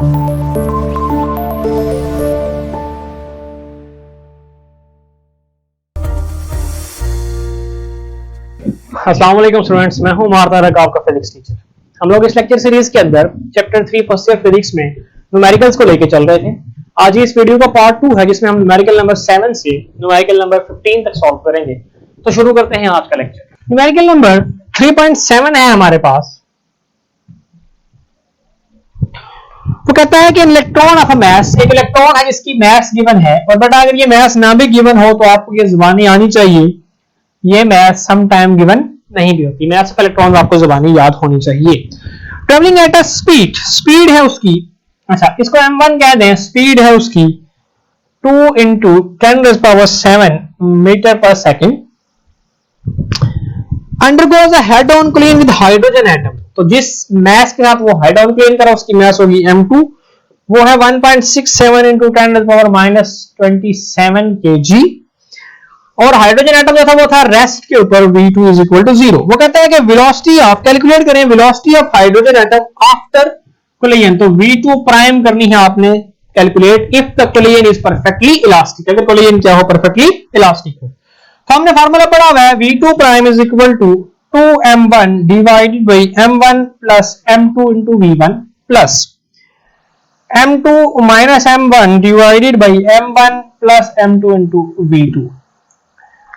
अस्सलाम वालेकुम स्टूडेंट्स, मैं हूं उमर तारक, आपका फिजिक्स टीचर। हम लोग इस लेक्चर सीरीज के अंदर चैप्टर 3 फर्स्ट ईयर फिजिक्स में न्यूमेरिकल्स को लेके चल रहे थे। आज इस वीडियो का पार्ट 2 है जिसमें हम न्यूमेरिकल नंबर 7 से न्यूमेरिकल नंबर 15 तक सॉल्व करेंगे। तो शुरू करते हैं आज का लेक्चर। न्यूमेरिकल नंबर 3.7 है हमारे पास। वो कहता है कि इलेक्ट्रॉन ऑफ अ मास, एक इलेक्ट्रॉन है जिसकी मास गिवन है, और बेटा अगर ये मास ना भी गिवन हो तो आपको ये जुबानी आनी चाहिए। ये मास सम टाइम गिवन नहीं भी होती। मास ऑफ इलेक्ट्रॉन आपको जुबानी याद होनी चाहिए। Travelling at a speed, speed है उसकी, अच्छा इसको m1 कह दें, स्पीड है उसकी 2 into 10⁷ मीटर पर second. Undergoes a head on collision with hydrogen atom, तो जिस मास के साथ वो हेड ऑन कोलिजन करा उसकी मास होगी m2, वो है 1.67 into 10⁻27 kg, और हाइड्रोजन एटम जो था वो था रेस्ट के ऊपर v2 is equal to 0। वो कहता है कि वेलोसिटी ऑफ, कैलकुलेट करें velocity of hydrogen atom after collision, तो v2 प्राइम करनी है आपने calculate if the collision is perfectly elastic, अगर कोलिजन क्या हो, परफेक्टली इलास्टिक हो। तो हमने फार्मूला पढ़ा हुआ है v2 prime is equal to 2m1 divided by m1 plus m2 into v1 plus m2 minus m1 divided by m1 plus m2 into v2।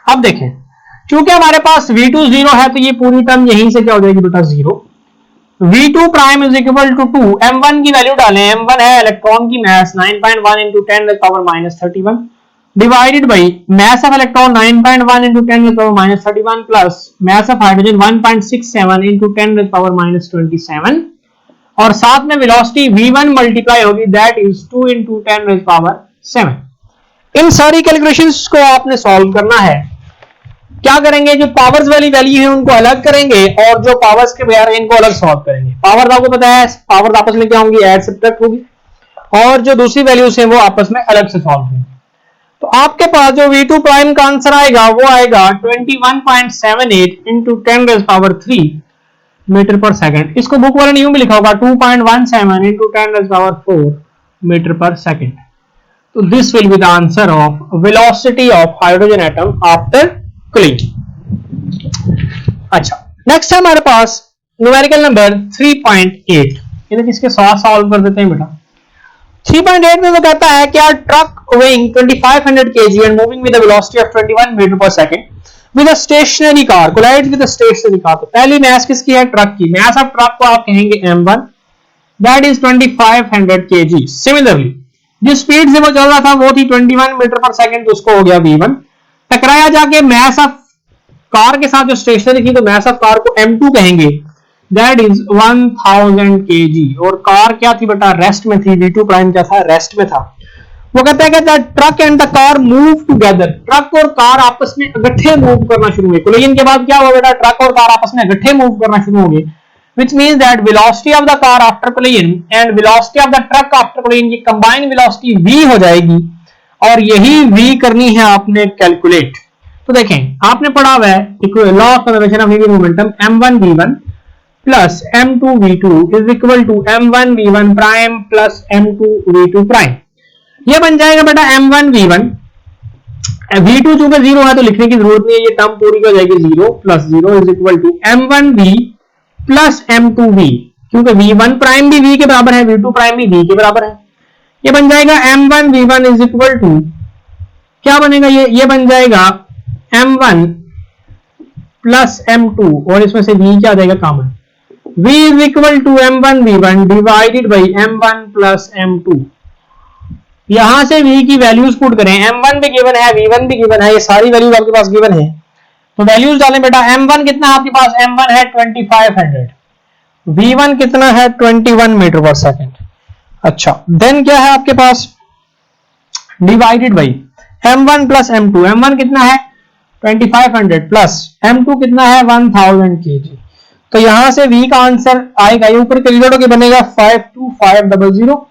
अब देखें, क्योंकि हमारे पास v2 0 है तो ये पूरी टर्म यहीं से क्या हो जाएगी बेटा 0। v2 prime is equal to 2, m1 की वैल्यू डालें, m1 है इलेक्ट्रॉन की मास 9.1 into 10⁻31 divided by mass of electron 9.1 into 10⁻31 plus mass of hydrogen 1.67 into 10⁻27, और साथ में वेलोसिटी v1 मल्टीप्लाई होगी, दैट इज 2 into 10⁻7। इन सारी कैलकुलेशंस को आपने सॉल्व करना है। क्या करेंगे, जो पावर्स वाली वैल्यू है उनको अलग करेंगे और जो पावर्स के बगैर इनको अलग सॉल्व करेंगे। पावर्स आपको पता है, पावर्स आपस में क्या होंगी, ऐड सब्ट्रैक्ट होगी, और जो दूसरी वैल्यूज हैं वो आपस में अलग से सॉल्व होंगी। तो आपके पास जो v2 प्राइम का आंसर आएगा वो आएगा 21.78 into 10⁻3 मीटर पर सेकंड। इसको बुक वाले ने यूं भी लिखा होगा 2.17 into 10⁻4 मीटर पर सेकंड। तो this will be the answer of velocity of hydrogen atom after collision. अच्छा, नेक्स्ट है हमारे पास न्यूमेरिकल नंबर 3.8। इन्हें इसके साथ सॉल्व कर देते हैं बेटा। 3.8 में वो कहता है कि truck weighing 2500 kg and moving with the velocity of 21 metre per second with a stationary car collides with a stationary car. तो पहली मास किसकी है, ट्रक की। मास ऑफ ट्रक को आप कहेंगे m1, that is 2500 kg। Similarly जिस स्पीड से वो चल रहा था वो थी 21 मीटर पर सेकंड, तो उसको हो गया v1। टकराया जाके मास ऑफ कार के साथ जो स्टेशनरी थी, तो मास ऑफ कार को m2 कहेंगे, दैट इज 1000 kg। और कार क्या थी बेटा, रेस्ट में थी। v2 प्राइम क्या था, रेस्ट में था। वो कहता है कि the truck and the car move together, truck और कार आपस में इकट्ठे मूव करना शुरू हुए। कोलिजन के बाद क्या हुआ बेटा, ट्रक और कार आपस में इकट्ठे मूव करना शुरू हो गए, which means that velocity of the car after collision and velocity of the truck after collision की combined velocity v हो जाएगी, और यही v करनी है आपने कैलकुलेट। तो देखें, आपने पढ़ा हुआ है law of conservation of linear momentum, m1 v1 plus m2 v2 is equal to m1 v1 prime plus m2 v2 prime. ये बन जाएगा बेटा m1 v1, v2 चूंकि 0 है तो लिखने की जरूरत नहीं है, ये टर्म पूरी हो जाएगी 0 plus 0 is equal to m1 v plus m2v, क्योंकि v1 प्राइम भी v के बराबर है, v2 प्राइम भी v के बराबर है। ये बन जाएगा m1 v1 is equal to, क्या बनेगा ये बन जाएगा m1 प्लस m2, और इसमें से v क्या आ जाएगा common, v is equal to m1 v1 divided by m1 plus m2। यहां से v की वैल्यूज पुट करें, m1 भी गिवन है, v1 भी गिवन है, ये सारी वैल्यूज आपके पास गिवन है। तो वैल्यूज डालें बेटा, m1 कितना है आपके पास, m1 है 2500, v1 कितना है 21 मीटर पर सेकंड। अच्छा, देन क्या है आपके पास, divided by m1 plus m2, m1 कितना है 2500 प्लस m2 कितना है 1000 kg। तो यहां से v का आंसर आएगा, ये ऊपर कैलकुलेटर के बनेगा 52500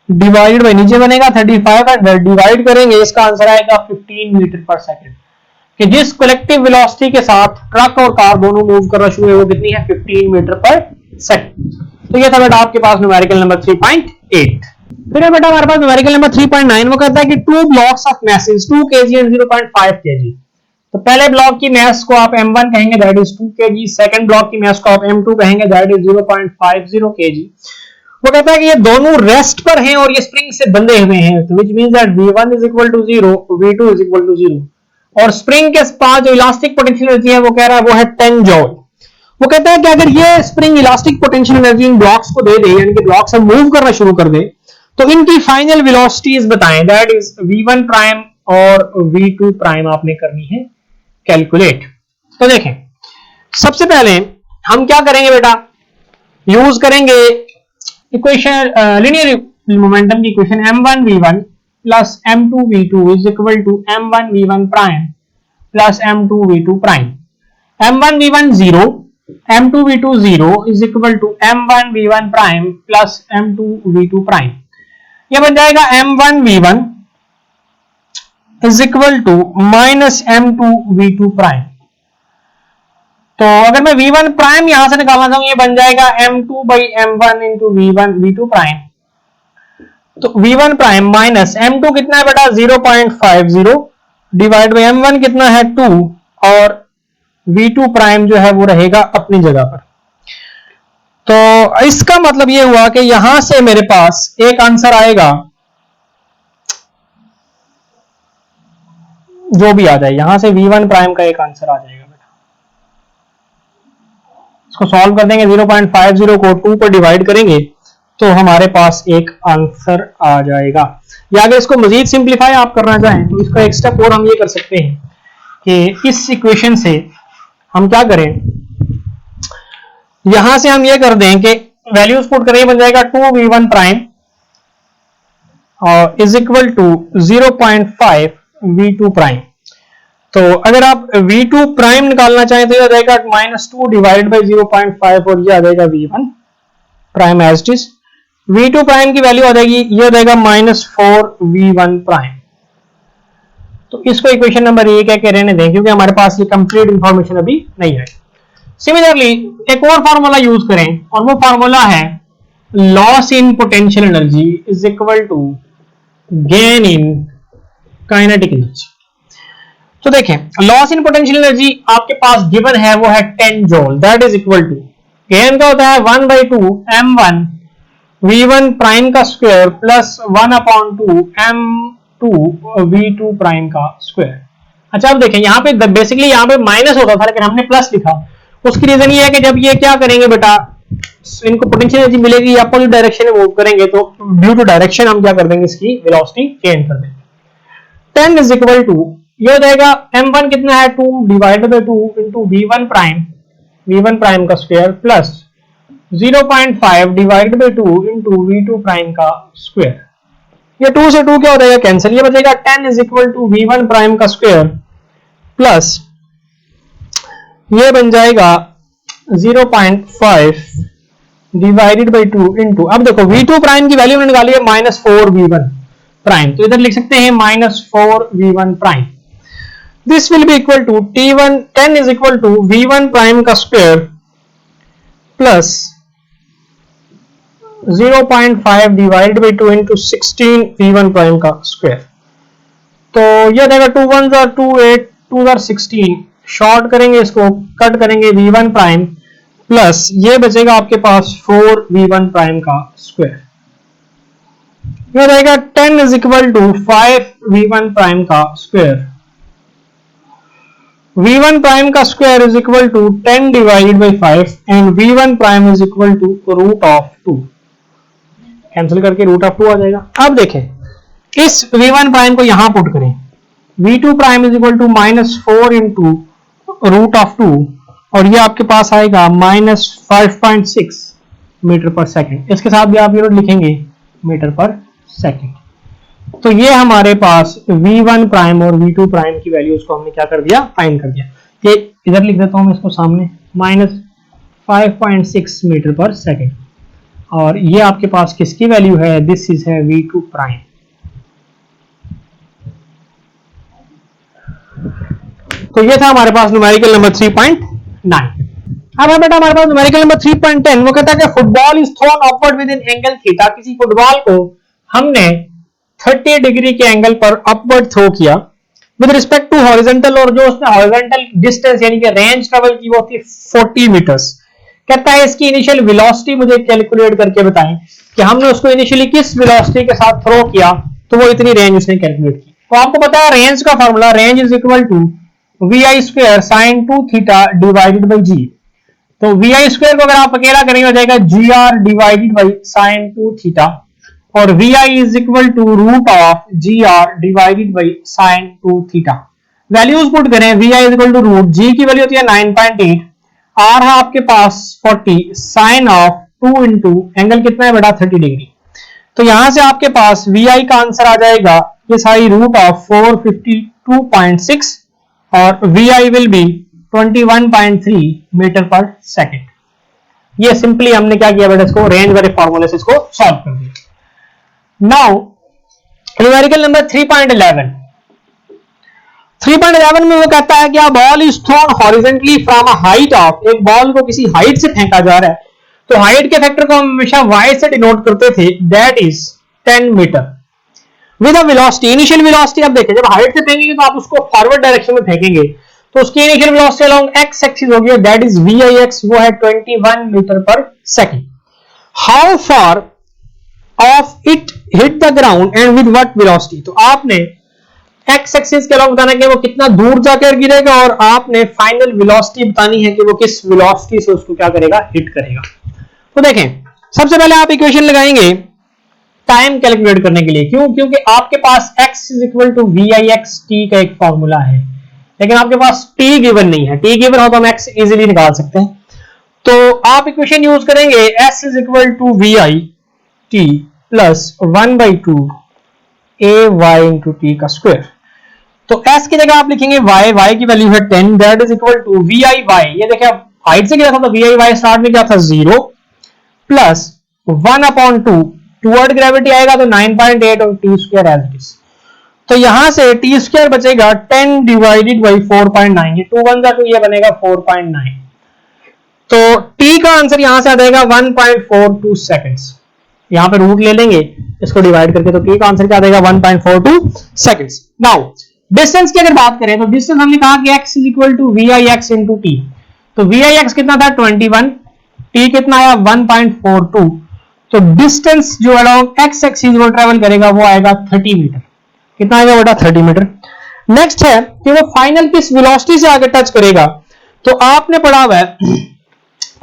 डिवाइडेड बाई नीचे बनेगा 3500, डिवाइड करेंगे इसका आंसर आएगा 15 मीटर पर सेकंड। कि जिस कलेक्टिव वेलोसिटी के साथ ट्रक और कार दोनों मूव करना शुरू हुए वो कितनी है, 15 मीटर पर सेकंड। तो ये था बेटा आपके पास न्यूमेरिकल नंबर 3.8। फिर है बेटा हमारे पास न्यूमेरिकल नंबर 3.9, वो कहता है कि 2 blocks of message 2 kg and 0.5 kg। तो पहले ब्लॉक की मैस को आप m1 कहेंगे, that is 2 kg। Second block की मैस को आप m2 कहेंगे, दैट इज 0.50 kg। वो कहता है कि ये दोनों रेस्ट पर हैं और ये स्प्रिंग से बंधे हुए हैं, तो which means that v1 is equal to 0, v2 is equal to 0। और स्प्रिंग के पास जो इलास्टिक पोटेंशियल एनर्जी है वो कह रहा है वो है 10 जॉल। वो कहता है कि अगर ये spring elastic potential energy in blocks को दे दे, यानी कि ब्लॉक्स हम मूव करना शुरू कर दे, तो इनकी फाइनल वेलोसिटीज बताएं, दैट इज v1 प्राइम और v2 प्राइम आपने करनी है कैलकुलेट। तो देखें सबसे पहले हम क्या करेंगे बेटा, यूज करेंगे इक्वेशन लीनियर मोमेंटम की equation m1 v1 plus m2 v2 is equal to m1 v1 prime plus m2 v2 prime. m1 v1 0, m2 v2 0 is equal to m1 v1 prime plus m2 v2 prime. यह बन जाएगा m1 v1 is equal to minus m2 v2 prime. तो अगर मैं v1 prime यहां से निकालना चाहूं, ये बन जाएगा m2 by m1 into v1 v2 prime. तो v1 प्राइम माइनस m2 कितना है बेटा 0.50 डिवाइड बाई m1 कितना है 2 और v2 प्राइम जो है वो रहेगा अपनी जगह पर। तो इसका मतलब ये हुआ कि यहां से मेरे पास एक आंसर आएगा, जो भी आ जाए यहां से v1 प्राइम का एक आंसर आ जाएगा बेटा। इसको सॉल्व कर देंगे, 0.50 को 2 पर डिवाइड करेंगे तो हमारे पास एक आंसर आ जाएगा। या अगर इसको मजीद सिंप्लीफाई आप करना चाहें तो इसका एक स्टेप और हम ये कर सकते हैं कि इस इक्वेशन से हम क्या करें, यहां से हम ये कर दें कि वैल्यूज पुट करें, बन जाएगा 2v1 प्राइम और is equal to 0.5 v2 prime. तो अगर आप v2 प्राइम निकालना चाहें तो यह आ जाएगा -2 डिवाइड बाई 0.5 और ये आ जाएगा v1 prime as it is. v2 prime की वैल्यू आ जाएगी, ये आ जाएगा -4 v1 प्राइम। तो इसको इक्वेशन नंबर 1 कह के रहने दें क्योंकि हमारे पास ये कंप्लीट इंफॉर्मेशन अभी नहीं है। सिमिलरली एक और फार्मूला यूज करें और वो फार्मूला है loss in potential energy is equal to gain in kinetic energy. तो देखें लॉस इन पोटेंशियल एनर्जी आपके पास गिवन है वो है 10 joule, that is equal to gain का होता है 1/2 m1 v1 प्राइम का square plus 1/2 m2 v2 prime का स्क्वायर। अच्छा अब देखें यहाँ पे बेसिकली यहाँ पे माइनस होता था लेकिन हमने प्लस लिखा, उसकी रीजन ये है कि जब ये क्या करेंगे बेटा, इनको पोटेंशियल एनर्जी मिलेगी अपोजिट डायरेक्शन में मूव करेंगे तो ड्यू टू डायरेक्शन हम क्या कर देंगे, इसकी वेलोसिटी चेंज कर देंगे। 10 इज इक्वल टू ये हो जाएगा m1 कितना है 2 divided by 2 into v1 prime का square plus 0.5 divided by 2 into v2 prime का स्क्वायर। ये 2 से 2 क्या हो जाएगा कैंसिल, ये बचेगा 10 is equal to v1 prime का स्क्वायर प्लस ये बन जाएगा 0.5 डिवाइडेड बाई 2 इंटू, अब देखो v2 प्राइम की वैल्यू हमने निकाली है -4 v1 प्राइम, तो इधर लिख सकते हैं -4 v1 prime. This will be equal to t1 10 is equal to v1 prime का square plus 0.5 divided by 2 into 16 v1 prime का स्क्वायर। तो ये रहेगा 2 1 और 2 8 2 और 16, शॉर्ट करेंगे इसको, कट करेंगे v1 प्राइम प्लस ये बचेगा आपके पास 4 v1 प्राइम का स्क्वायर। ये रहेगा 10 is equal to 5 v1 prime का स्क्वायर। v1 प्राइम का square is equal to 10 divided by 5 and v1 prime is equal to root of 2, cancel करके रूट ऑफ 2 आ जाएगा। अब देखें इस v1 प्राइम को यहां पुट करें, v2 prime is equal to -4 into root of 2 और ये आपके पास आएगा -5.6 मीटर पर सेकंड, इसके साथ भी आप यूनिट लिखेंगे मीटर पर सेकंड। तो ये हमारे पास v1 प्राइम और v2 प्राइम की वैल्यूज को हमने क्या कर दिया, फाइंड कर दिया। ये इधर लिख देता हूं मैं इसको सामने -5.6 मीटर पर सेकंड और ये आपके पास किसकी वैल्यू है, दिस इज है v2 प्राइम। तो ये था हमारे पास न्यूमेरिकल नंबर 3.9। अब है बेटा हमारे पास न्यूमेरिकल नंबर 3.10, वो कहता है कि football is throne upward with an angle theta. किसी फुटबॉल को हमने 30 डिग्री के एंगल पर अपवर्ड थ्रो किया विद रिस्पेक्ट टू हॉरिजॉन्टल, और जो उसने हॉरिजॉन्टल डिस्टेंस यानी कि रेंज ट्रेवल की वो थी 40 मीटर्स। कहता है इसकी इनिशियल वेलोसिटी मुझे कैलकुलेट करके बताएं कि हमने उसको इनिशियली किस वेलोसिटी के साथ थ्रो किया तो वो इतनी रेंज उसने कैलकुलेट की। तो आपको पता है रेंज का formula, range is equal to vi square sin 2 theta divided by G. तो vi स्क्वायर को अगर आप अकेला करेंगे हो जाएगा gr divided by sin 2 theta, और vi is equal to root of gr divided by sin 2 theta. Values put करें, vi is equal to root, g की वैल्यू होती है 9.8, r है आपके पास 40, साइन ऑफ 2 इंटू एंगल कितना है बेटा 30 डिग्री। तो यहां से आपके पास vi का आंसर आ जाएगा ये सारी रूट ऑफ 452.6 और vi विल बी 21.3 मीटर पर सेकेंड। ये सिंपली हमने क्या किया बेटा, इसको रेंज वाले फॉर्मूले से इसको सॉल्व कर दिया। नाउ न्यूमेरिकल नंबर 3.11, 3.11 में वो कहता है कि a ball is thrown horizontally from a height of, एक बॉल को किसी हाइट से फेंका जा रहा है, तो हाइट के फैक्टर को हम हमेशा y से डिनोट करते थे, that is 10 metre with a velocity, initial velocity. अब देखिए जब हाइट से फेंकेंगे तो आप उसको फॉरवर्ड डायरेक्शन में फेंकेंगे तो उसकी initial velocity along x axis होगी, दैट इज vix, वो है 21 metre per second. How far of it hit the ground and with what velocity, तो आपने x एक्सिस के अलावा बताना कि वो कितना दूर जाकर गिरेगा और आपने फाइनल वेलोसिटी बतानी है कि वो किस वेलोसिटी से उसको क्या करेगा, हिट करेगा। तो देखें सबसे पहले आप इक्वेशन लगाएंगे टाइम कैलकुलेट करने के लिए, क्यों? क्योंकि आपके पास x is equal to vix t का एक फॉर्मूला है, लेकिन आपके पास t गिवन नहीं है। t गिवन हो तो हम x इजीली निकाल सकते हैं। तो आप इक्वेशन यूज करेंगे s is equal to vi t plus 1/2 ay into t का स्क्वायर। तो s की जगह आप लिखेंगे y की वैल्यू है 10, that is equal to vi y, ये देखिए हाइट से क्या था तो vi y स्टार्ट में क्या था 0 प्लस 1/2, टुवर्ड ग्रेविटी आएगा तो 9.8 और t square as it is. तो यहां से टी स्क्वायर बचेगा 10 डिवाइडेड बाई 4.9, ये 2 1 जा 2, ये बनेगा 4.9। तो टी का आंसर यहां से आ जाएगा 1.42 सेकंड्स। यहां पे रूट ले लेंगे इसको डिवाइड करके, तो टी का आंसर क्या देगा 1.42 सेकंड्स। नाउ डिस्टेंस की अगर बात करें तो डिस्टेंस हमने कहा कि x is equal to vix into t, तो vix कितना था 21, t कितना आया 1.42, तो डिस्टेंस जो अलोंग x एक्सिस वो ट्रेवल करेगा वो आएगा 30 मीटर। कितना आएगा बेटा 30 मीटर। नेक्स्ट है कि वो फाइनल किस वेलोसिटी से आगे टच करेगा, तो आपने पढ़ा हुआ है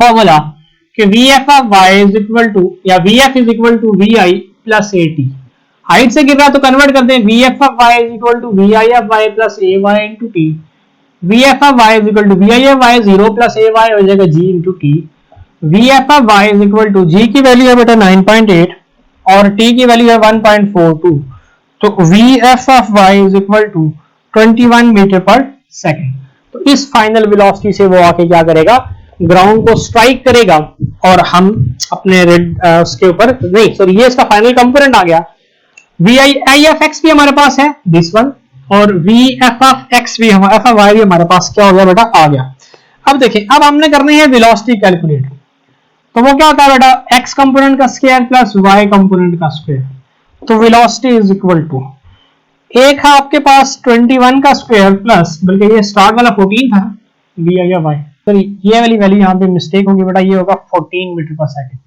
फॉर्मूला कि vf of y is equal to, या vf is equal to vi plus at। Height से गिर रहा तो कन्वर्ट करते हैं, vf of y is equal to vi of y plus ay into t. vf of y is equal to vi of y 0 plus ay हो जाएगा g into t. vf of y is equal to g की value है बेटा 9.8 और t की value है 1.42, तो vf of y is equal to 21 metre पर सेकेंड। तो इस फाइनल वेलोसिटी से वो आके क्या करेगा, ग्राउंड को स्ट्राइक करेगा और हम अपने उसके ऊपर नहीं, सॉरी ये इसका फाइनल कंपोनेंट आ गया। vi ऑफ x भी हमारे पास है दिस वन, और vf ऑफ x भी हमारा, f ऑफ y भी हमारे पास क्या हो गया बेटा आ गया। अब देखिए अब हमने करनी है वेलोसिटी कैलकुलेट, तो वो क्या होता है बेटा x कंपोनेंट का स्क्वायर प्लस y कंपोनेंट का स्क्वायर, तो वेलोसिटी इज इक्वल टू, एक है आपके पास 21 का स्क्वायर प्लस, बल्कि ये स्टार्ट वाला 14 था vi या y, सॉरी ये वाली वैल्यू यहाँ पे मिस्टेक होगी बेटा, ये होगा 14 मीटर पर सेकंड।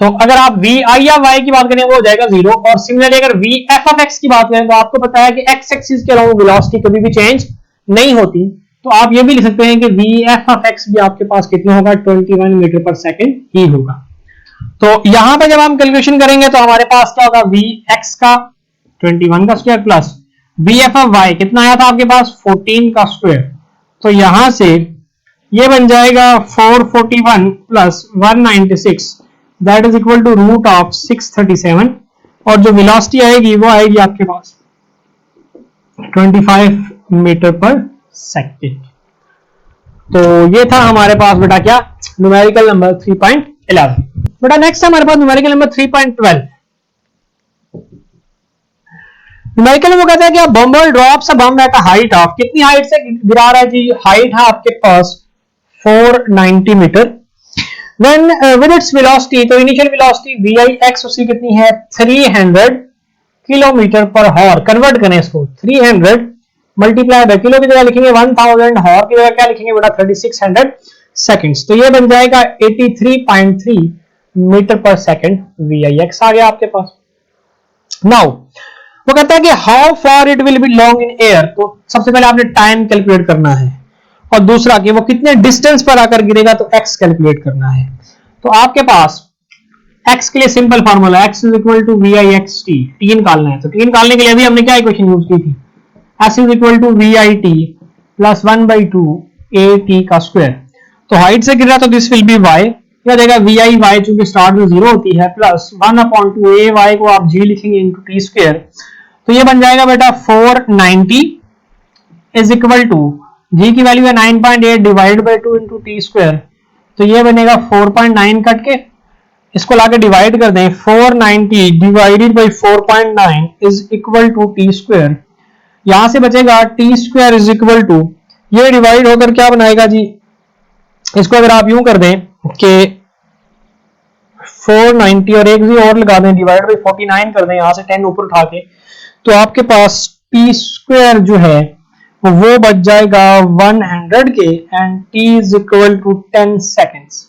तो अगर आप vi या y की बात करें वो हो जाएगा 0, और सिमिलरली अगर vf ऑफ x की बात करें तो आपको पता है कि x एक्सिस के अलावा वेलोसिटी कभी भी चेंज नहीं होती, तो आप ये भी लिख सकते हैं कि vf ऑफ x भी आपके पास कितना होगा 21 मीटर पर सेकंड ही होगा। तो यहां पे जब हम कैलकुलेशन करेंगे तो हमारे पास क्या होगा, vx का 21 का square plus vf of y कितना आया था आपके पास 14 का स्क्वायर, तो यहां से ये बन जाएगा 441 plus 196, that is equal to root of 637, और जो वेलोसिटी आएगी वो आएगी आपके पास 25 मीटर पर सेकेंड। तो ये था हमारे पास बेटा क्या, न्यूमेरिकल नंबर 3.11। बेटा नेक्स्ट हमारे पास न्यूमेरिकल नंबर 3.12। न्यूमेरिकल में कहता है कि bumble drops a bomb at a height of, कितनी हाइट से गिरा रहा है जी, हाइट है आपके पास 490 metre. When with its velocity, तो इनिशियल वेलोसिटी VIX उसकी कितनी है 300 किलोमीटर पर हॉर। कन्वर्ट करें इसको 300 मल्टीप्लाई बाय किलो की जगह लिखेंगे 1000, हॉर की जगह क्या लिखेंगे बेटा 3600 सेकंड्स। तो ये बन जाएगा 83.3 मीटर पर सेकंड VIX आ गया आपके पास। नाउ वो कहता है कि how far it will be long in air. तो सबसे पहले आपने टाइम कैलकुलेट करना है और दूसरा कि वो कितने डिस्टेंस पर आकर गिरेगा तो x कैलकुलेट करना है। तो आपके पास x के लिए simple formula x is equal to VIXT, t निकालना है। तो t निकालने के लिए अभी हमने क्या इक्वेशन यूज की थी, s is equal to VIT plus 1/2 AT का स्क्वायर। तो हाइट से गिर रहा तो दिस विल बी y, क्या देगा VIY चूंकि स्टार्ट में 0 होती है प्लस 1/2 AY को आप g लिखेंगे इंटू टी स्क्वायर। तो ये बन जाएगा बेटा 490 इज इक्वल टू g की वैल्यू है 9.8 divide by 2 into T square. तो ये बनेगा 4.9 कट के इसको लाके डिवाइड कर दें 490 divided by 4.9 is equal to t square. यहां से बचेगा t square is equal to, ये डिवाइड होकर क्या बनाएगा जी, इसको अगर आप यूं कर दें कि 490 और एक जी और लगा दें डिवाइड बाय 49 कर दें, यहां से 10 ऊपर उठा के, तो आपके पास टी स्क्वायर जो है वो बच जाएगा 100 के and t is equal to 10 seconds.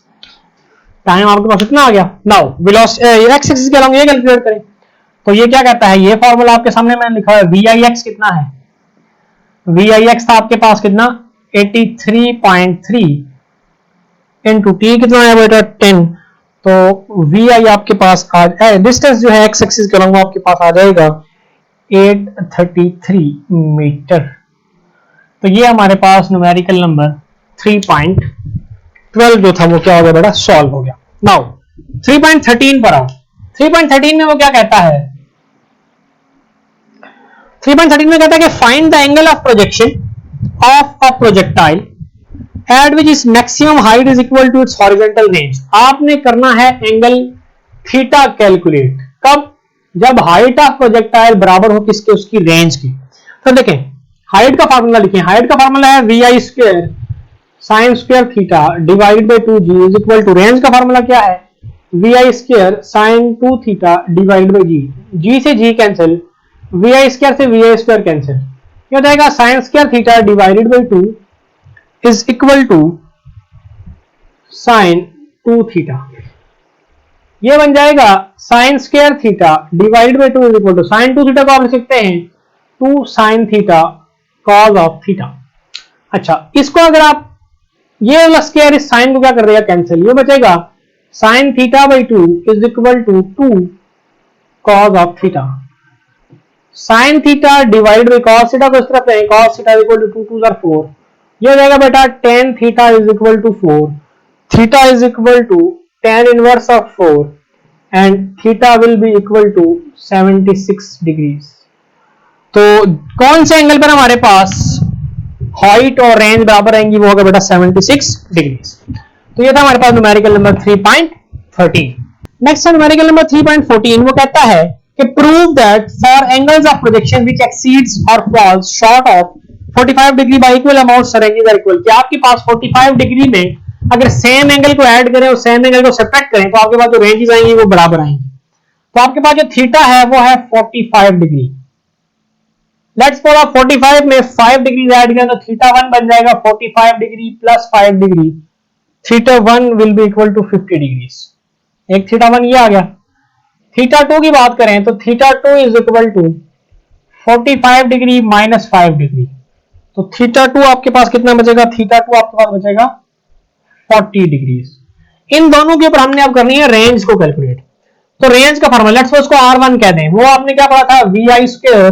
Time आपके पास इतना आ गया। नाउ वेलोसिटी x एक्सिस के अलॉन्ग ये कैलकुलेट करें। तो ये क्या कहता है, ये फॉर्मूला आपके सामने मैंने लिखा है VIX कितना है, VIX था आपके पास कितना 83.3 इंटू टी कितना है बेटा 10। तो VI आपके पास डिस्टेंस जो है x एक्सिस के अलॉन्ग आपके पास आ जाएगा 833 मीटर। तो ये हमारे पास न्यूमेरिकल नंबर 3.12 जो था वो क्या हो गया बेटा सॉल्व हो गया। नाउ 3.13 पर आओ। 3.13 में वो क्या कहता है, 3.13 में कहता है कि find the angle of projection of a projectile at which is maximum height is equal to its horizontal range. आपने करना है एंगल थीटा कैलकुलेट, कब, जब हाइट ऑफ प्रोजेक्टाइल बराबर हो किसके, उसकी रेंज की। तो देखें हाइट का फार्मूला लिखें, हाइट का फार्मूला है VI square sine square theta divided by 2g is equal to, range का फार्मूला क्या है VI square sine 2 theta divided by g से g कैंसिल, VI स्क्वायर से VI स्क्वायर कैंसिल, क्या हो जाएगा sine square theta divided by 2 is equal to sine 2 theta. ये बन जाएगा sine square theta divided by 2 is equal to, sine 2 theta को आप लिख सकते हैं 2 sine theta cause of theta. अच्छा इसको अगर आप ये वाला स्क्वायर इस साइन को क्या कर देगा कैंसिल, ये बचेगा sine theta by 2 is equal to 2 cos of theta. Sine theta divide by cos theta को इस तरफ करें, कॉस थीटा इक्वल टू 2 2 आर 4, ये हो जाएगा बेटा tan theta is equal to 4, theta is equal to tan inverse of 4 and theta will be equal to 76 degrees. तो कौन से एंगल पर हमारे पास हाइट और रेंज बराबर आएंगी, वो होगा बेटा 76 डिग्रीज। तो ये था हमारे पास न्यूमेरिकल नंबर 3.13। नेक्स्ट है न्यूमेरिकल नंबर 3.14। वो कहता है कि prove that for angles of projection which exceeds और falls short of 45 degree by equal amounts ranges are equal. कि आपके पास 45 डिग्री में अगर सेम एंगल को ऐड करें और सेम एंगल को सब्ट्रैक्ट करें तो आपके पास जो रेंजेस आएंगी वो बराबर आएंगी। तो आपके पास जो थीटा है वो है 45 डिग्री। लेट्स सपोज आप 45 में 5 डिग्री ऐड करें तो थीटा 1 बन जाएगा 45 degree plus 5 degree, theta 1 will be equal to 50 degrees. एक थीटा 1 ये आ गया। थीटा 2 की बात करें तो theta 2 is equal to 45 degree minus 5 degree, तो थीटा 2 आपके पास कितना बचेगा, थीटा 2 आपके पास बचेगा 40 डिग्रीज। इन दोनों के ऊपर हमने अब करनी है रेंज को कैलकुलेट। तो रेंज का फॉर्मूला लेट्स सपोज को R1 कह दें, वो आपने क्या पढ़ा था VI square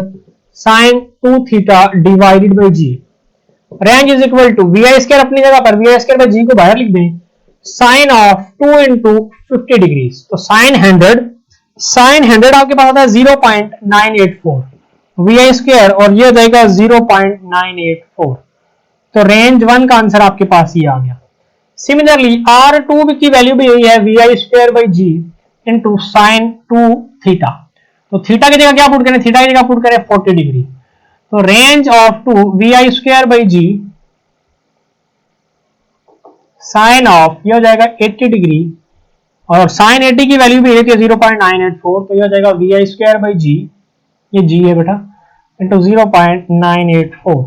sine 2 theta divided by g। Range is equal to VI square अपनी जगह पर VI स्क्वायर बाय g को बाहर लिख दें, साइन ऑफ 2 इंटू 50 डिग्रीज। तो साइन 100 आपके पास आता है 0.984 VI स्क्वायर और ये हो जाएगा 0.984। तो रेंज 1 का आंसर आपके पास ही आ गया। सिमिलरली R2 की वैल्यू भी यही है VI square by g into sine 2 theta. तो थीटा की जगह क्या पुट करें, थीटा की जगह पुट करें 40 डिग्री। तो range of 2 VI square by g sine of ये हो जाएगा 80 डिग्री और साइन 80 की वैल्यू भी रहती है 0.984, तो ये हो जाएगा V I square by G, ये जी है बेटा, इंटू 0.984।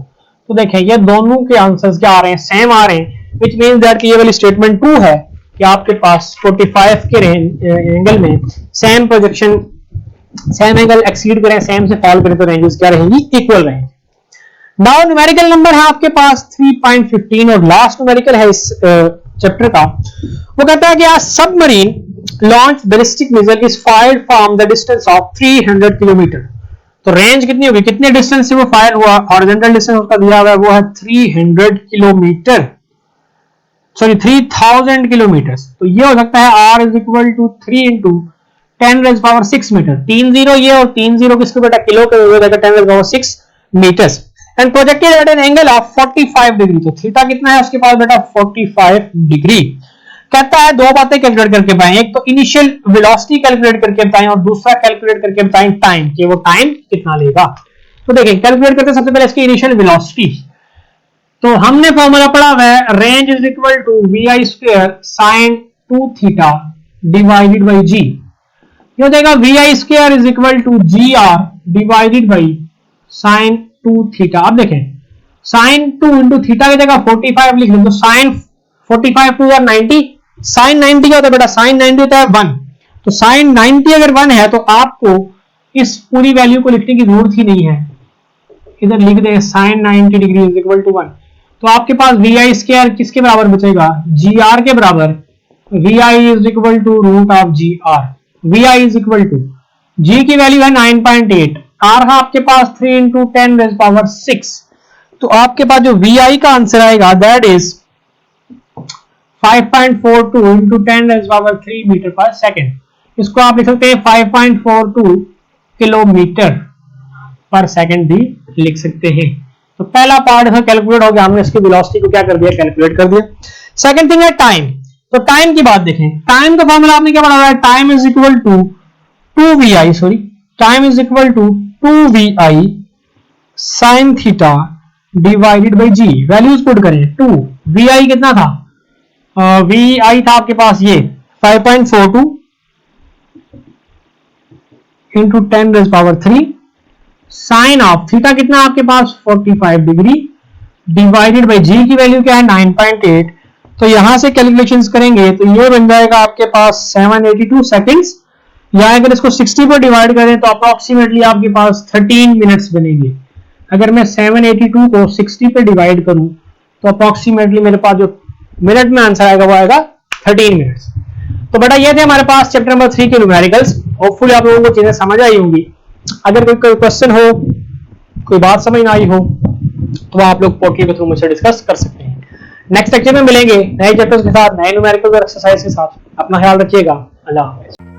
तो देखें ये दोनों के आंसर्स क्या आ रहे हैं, सेम आ रहे हैं, विच मीन्स दैट कि ये वाली स्टेटमेंट ट्रू है कि आपके पास 45 के एंगल में same projection, same angle exceed करें, सेम से फॉल करें तो रेंजेस क्या रहेंगी, इक्वल रहेंगी। नाउ न्यूमेरिकल नंबर है आपके पास 3.15 और लास्ट न्यूमेरिकल है इस चैप्टर का। वो कहता है कि a submarine launch ballistic missile is fired from the distance of 300 kilometre. तो रेंज कितनी होगी, कितने डिस्टेंस से वो फायर हुआ, हॉरिजॉन्टल डिस्टेंस उसका दिया हुआ है वो है 300 किलोमीटर, सॉरी 3000 किलोमीटर। तो ये हो सकता है r is equal to 3 into 10⁻6 metre, 3 0 ये और 3 0 किसको बेटा किलो के हो जाएगा 10⁻6 metres, and projected at an angle of 45 degree. तो थीटा कितना है उसके पास बेटा 45 डिग्री। कहता है दो बातें कैलकुलेट करके बताएं, एक तो इनिशियल वेलोसिटी कैलकुलेट करके बताएं और दूसरा कैलकुलेट करके बताएं टाइम, कि वो टाइम कितना लेगा। तो देखिए कैलकुलेट करते सबसे पहले इसकी इनिशियल वेलोसिटी। तो हमने फॉर्मूला पढ़ा हुआ है range is equal to V I square sine 2 theta divided by G. ये हो जाएगा V I square is equal to G R divided by sine 2 theta. अब देखें साइन 2 इंटू थीटा की जगह 45 लिख लें, तो साइन 45 टू 90, साइन 90 क्या होता है बेटा, साइन 90 होता है 1। तो साइन 90 अगर 1 है तो आपको इस पूरी वैल्यू को लिखने की जरूरत ही नहीं है, इधर लिख दें sine 90 degree is equal to 1। तो आपके पास वी आई स्क्वायर किसके बराबर बचेगा, जी आर के बराबर। V I is equal to root of G R, V I is equal to G की वैल्यू है 9.8, आर है आपके पास 3 इंटू 10⁻6। तो आपके पास जो वी आई का आंसर आएगा दैट इज 5.42 इंटू 10⁻3 मीटर पर सेकेंड। इसको आप लिख सकते हैं 5.42 किलोमीटर पर सेकेंड भी लिख सकते हैं। तो पहला पार्ट है कैलकुलेट हो गया, हमने इसकी वेलोसिटी को क्या कर दिया, कैलकुलेट कर दिया। सेकंड थिंग है टाइम। तो टाइम की बात देखें, टाइम का फॉर्मूला आपने क्या पढ़ा है, time is equal to 2vi, sorry time is equal to 2vi sin theta divided by g. Values put करें, 2 vi कितना था, vi था आपके पास ये 5.42 इंटू 10⁻3 साइन ऑफ थीटा कितना आपके पास 45 डिग्री डिवाइडेड बाई जी की वैल्यू क्या है 9.8। तो यहां से कैलकुलेशंस करेंगे तो ये बन जाएगा आपके पास 782 सेकंड्स, या अगर इसको 60 पर डिवाइड करें तो अप्रोक्सीमेटली आपके पास 13 मिनट्स बनेंगे। अगर मैं 782 को 60 पे डिवाइड करूं तो अप्रोक्सीमेटली मेरे पास जो मिनट में आंसर आएगा वो आएगा 13 मिनट्स। तो बेटा ये थे हमारे पास चैप्टर नंबर 3 के न्यूमेरिकल्स। होपफुली आप लोगों को चीजें समझ आई होंगी। अगर कोई क्वेश्चन हो, कोई बात समझ ना आई हो तो आप लोग पोर्टल के थ्रू मुझसे डिस्कस कर सकते हैं। नेक्स्ट लेक्चर में मिलेंगे नए चैप्टर्स के साथ, नए न्यूमेरिकल और एक्सरसाइज के साथ। अपना ख्याल रखिएगा। अल्लाह हाफिज़।